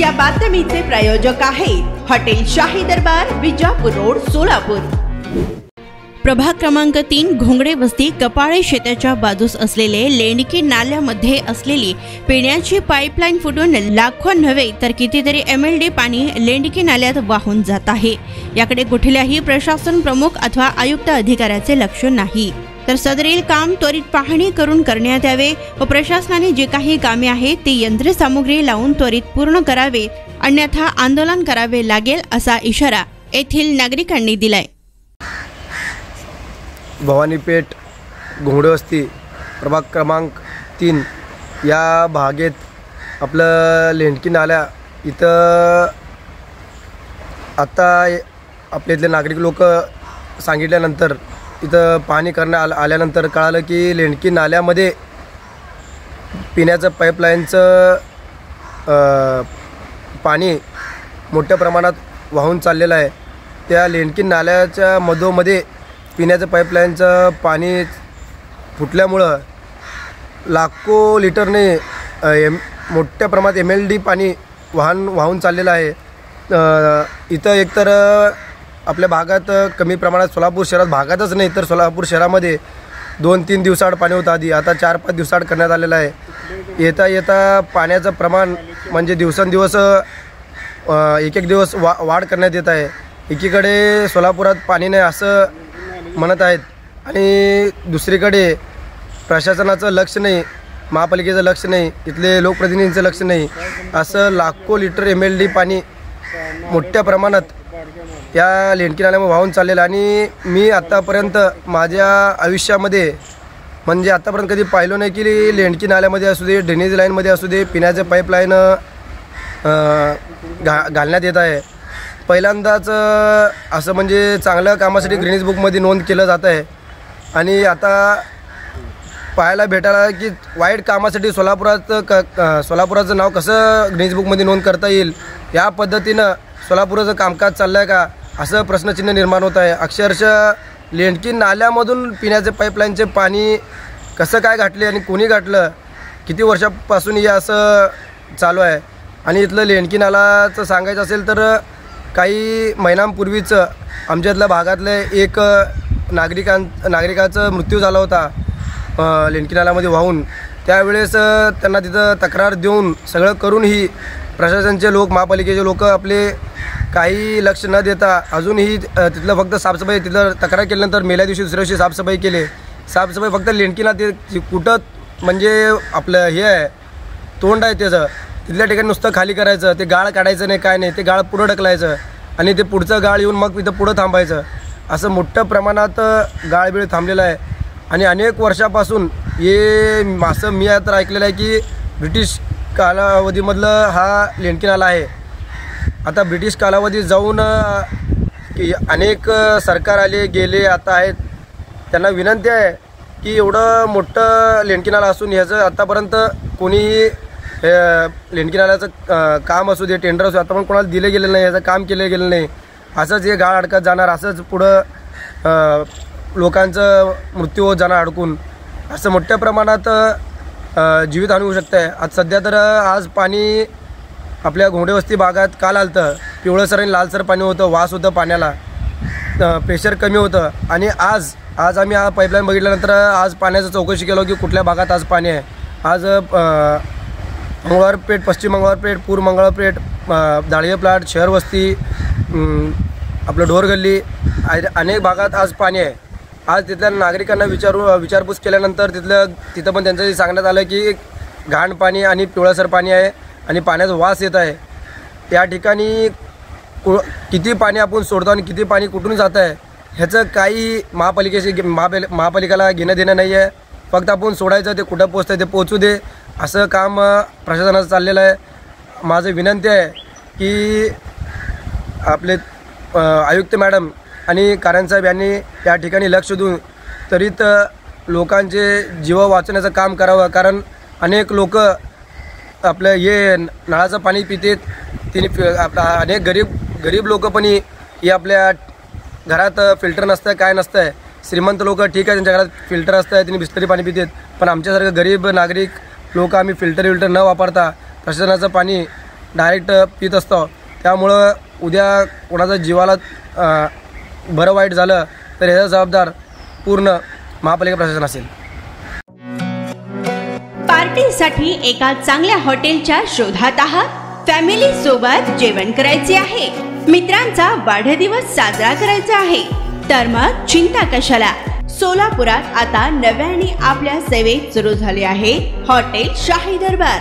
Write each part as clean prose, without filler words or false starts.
या बातमीचे प्रायोजक आहेत हॉटेल शाही दरबार, विजापूर रोड, सोलापूर। प्रभाग क्रमांक 3 घोंगडे वस्ती कपाळे शेताच्या बाजूस असलेले लेंडकी नाल्यामध्ये असलेली पिण्याची पाईपलाईन फुटून लाखो नव्हे तर कितीतरी MLD पाणी लेंडकी नाल्यात वाहून जात आहे। याकडे कुठल्याही प्रशासन प्रमुख अथवा आयुक्त अधिकाऱ्याचे लक्ष नाही, तर सदरील काम त्वरित पाहणी करून करण्यात यावे व प्रशासनाने जे काही कामे आहेत ती यंत्रसामुग्री लावून त्वरित पूर्ण करावे, अन्यथा आंदोलन करावे लागेल असा इशारा येथील नागरिकांनी दिलाय। भवानीपेठ घोंगडे वस्ती प्रभाग क्रमांक 3 या भागेत आपलं लेंडकी नाल्या इथं आता आपल्या इथले नागरिक लोक सांगितल्यानंतर इथं पाहणी करण्यात आल्यानंतर कळालं की लेंडकी नाल्यामध्ये पिण्याचं पाईपलाईनचं पाणी मोठ्या प्रमाणात वाहून चाललेलं आहे। त्या लेंडकी नाल्याच्या मधोमध्ये पिण्याचं पाईपलाईनचं पाणी फुटल्यामुळं लाखो लिटरने मोठ्या प्रमाणात MLD पाणी वाहून चाललेलं आहे। इथं एकतर आपल्या भागात कमी प्रमाणात सोलापूर शहरात भागातच नाही तर सोलापूर शहरामध्ये 2-3 दिवसाआड पाणी होतं आधी, आता 4-5 दिवसाआड करण्यात आलेलं आहे। येता पाण्याचं प्रमाण म्हणजे दिवसेंदिवस एक दिवस वाढ करण्यात येत आहे। एकीकडे सोलापुरात पाणी नाही असं म्हणत आहेत आणि दुसरीकडे प्रशासनाचं लक्ष नाही, महापालिकेचं लक्ष नाही, इथले लोकप्रतिनिधींचं लक्ष नाही, असं लाखो लिटर MLD पाणी मोठ्या प्रमाणात या लेंडकी नाल्यामध्ये वाहून चाललेलं। आणि मी आत्तापर्यंत माझ्या आयुष्यामध्ये म्हणजे आत्तापर्यंत कधी पाहिलं नाही की लेंडकी नाल्यामध्ये असू दे, ड्रेनेज लाईनमध्ये असू दे, पिण्याचं पाईपलाईन घालण्यात येत आहे। पहिल्यांदाच असं म्हणजे चांगल्या कामासाठी ग्रीनिज बुकमध्ये नोंद केलं जात आहे आणि आता पाहायला भेटायला की वाईट कामासाठी सोलापुराचं नाव कसं ग्रीनिज बुकमध्ये नोंद करता येईल या पद्धतीनं सोलापुराचं कामकाज चाललं आहे का असं प्रश्नचिन्ह निर्माण होत आहे। अक्षरशः लेंडकी नाल्यामधून पिण्याचे पाईपलाईनचे पाणी कसं काय घातले आणि कोणी घातलं, किती वर्षापासून हे असं चालू आहे। आणि इथलं लेंडकी नाल्याचं सांगायचं असेल तर काही महिन्यांपूर्वीच आमच्यातल्या भागातले एक नागरिकाचा मृत्यू झाला होता लेंडकी नाल्यामध्ये वाहून। त्यावेळेस त्यांना तिथं तक्रार देऊन सगळं करूनही प्रशासनाचे लोक, महापालिकेचे लोक आपले काही लक्ष न देता अजूनही तिथलं फक्त साफसफाई, तिथलं तक्रार केल्यानंतर मेल्या दिवशी दुसऱ्या दिवशी साफसफाई केली। साफसफाई फक्त लेंडकीला ते कुठं म्हणजे आपलं हे आहे तोंड आहे त्याचं, तिथल्या ठिकाणी नुसतं खाली करायचं, ते गाळ काढायचं नाही, काय नाही, ते गाळ पुढं ढकलायचं आणि ते पुढचं गाळ येऊन मग इथं पुढं थांबायचं, असं मोठ्या प्रमाणात गाळबीळ थांबलेलं आहे। आणि अनेक वर्षापासून हे असं मी तर ऐकलेलं आहे की ब्रिटिश कालावधीमधलं हा लेंडकी नाला आहे। आता ब्रिटिश कालावधी जाऊन की अनेक सरकार आले गेले आता आहेत, त्यांना विनंती आहे की एवढं मोठं लेंडकी नाला असून ह्याचं आत्तापर्यंत कोणीही लेंडकी नाल्याचं काम असू दे, टेंडर असू दे, आता पण कोणाला दिलं गेलेलं नाही, याचं काम केलं गेलं नाही, असंच हे गाळ अडकत जाणार, असंच पुढं लोकांचं मृत्यू होत जाणार अडकून, असं मोठ्या प्रमाणात जीवितहानी होऊ शकते। आज सध्या तर आज पाणी आपल्या घोंगडे वस्ती भागात काल आलं पिवळसर आणि लालसर पाणी होतं, वास होतं पाण्याला, प्रेशर कमी होतं। आणि आज आम्ही हा पाईपलाईन बघितल्यानंतर आज पाण्याचं चौकशी केलं की कुठल्या भागात आज पाणी आहे। आज मंगळवारपेठ, पश्चिम मंगळवारपेठ, पूर्व मंगळवारपेठ, दाळिये प्लाट, शहर वस्ती, आपलं ढोरगल्ली अनेक भागात आज पाणी आहे। आज तिथल्या नागरिकांना विचारपूस केल्यानंतर तिथं पण त्यांचं सांगण्यात आलं की घाण पाणी आणि पिवळसर पाणी आहे आणि पाण्याचा वास येत आहे। या ठिकाणी किती पाणी आपण सोडतो आणि किती पाणी कुठून जात आहे ह्याचं काही महापालिकेला घेणं देणं नाही आहे। फक्त आपण सोडायचं, ते कुठं पोचतं ते पोचू दे, असं काम प्रशासनाचं चाललेलं आहे। माझं विनंती आहे की आपले आयुक्त मॅडम आणि कारंसाहेब यांनी या ठिकाणी लक्ष देऊन त्वरित लोकांचे जीव वाचवण्याचं काम करावं, कारण अनेक लोक आपलं हे नळाचं पाणी पितात, अनेक गरीब लोक पण हे आपल्या घरात फिल्टर नसतं, काय नसतं। श्रीमंत लोक ठीक आहे, त्यांच्या घरात फिल्टर असतं, त्यांनी बिस्लरी पाणी पितात, पण आमच्यासारखं गरीब नागरिक लोक आम्ही फिल्टर न वापरता प्रशासनाचं पाणी डायरेक्ट पित असतो. त्यामुळं उद्या कोणाचा जीवाला बरं वाईट झालं तर याचा जबाबदार पूर्ण महापालिका प्रशासन असेल. पार्टीसाठी एका चांगल्या हॉटेलच्या शोधात आहात? फॅमिली सोबत जेवण करायचे आहे, मित्रांचा वाढदिवस साजरा करायचा आहे, तर मग चिंता कशाला. सोलापुरात आता नव्याने आपल्या सेवेत सुरू झाले आहे हॉटेल शाही दरबार.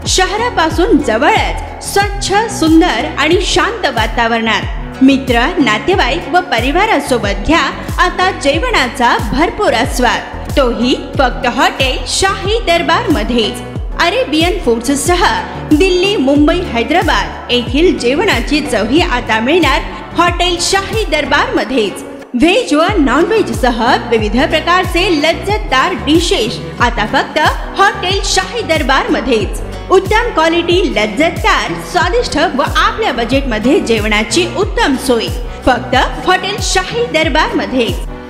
शहरापासून जवळच स्वच्छ, सुंदर आणि शांत वातावरणात मित्र, नातेवाईक व परिवारासोबत घ्या आता जेवणाचा भरपूर आस्वाद, तोही फक्त हॉटेल शाही दरबार मध्येच. अरेबियन फूड्स सह दिल्ली, मुंबई, हैदराबाद येथील जेवणाची चवही आता मिळणार हॉटेल शाही दरबार मध्येच. व्हेज व नॉन व्हेज सह विविध प्रकारचे लज्जतदार डिशेस आता फक्त हॉटेल शाही दरबार मध्येच. उत्तम क्वालिटी, लज्जतदार, स्वादिष्ट व आपल्या बजेटमध्ये जेवणाची उत्तम सोय फक्त हॉटेल शाही दरबार मध्ये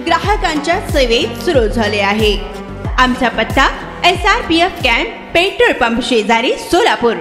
ग्राहकांच्या सेवेत सुरू झाले आहे. आमचा पत्ता SRPF कॅम्प, पेट्रोल पंप शेजारी, सोलापूर.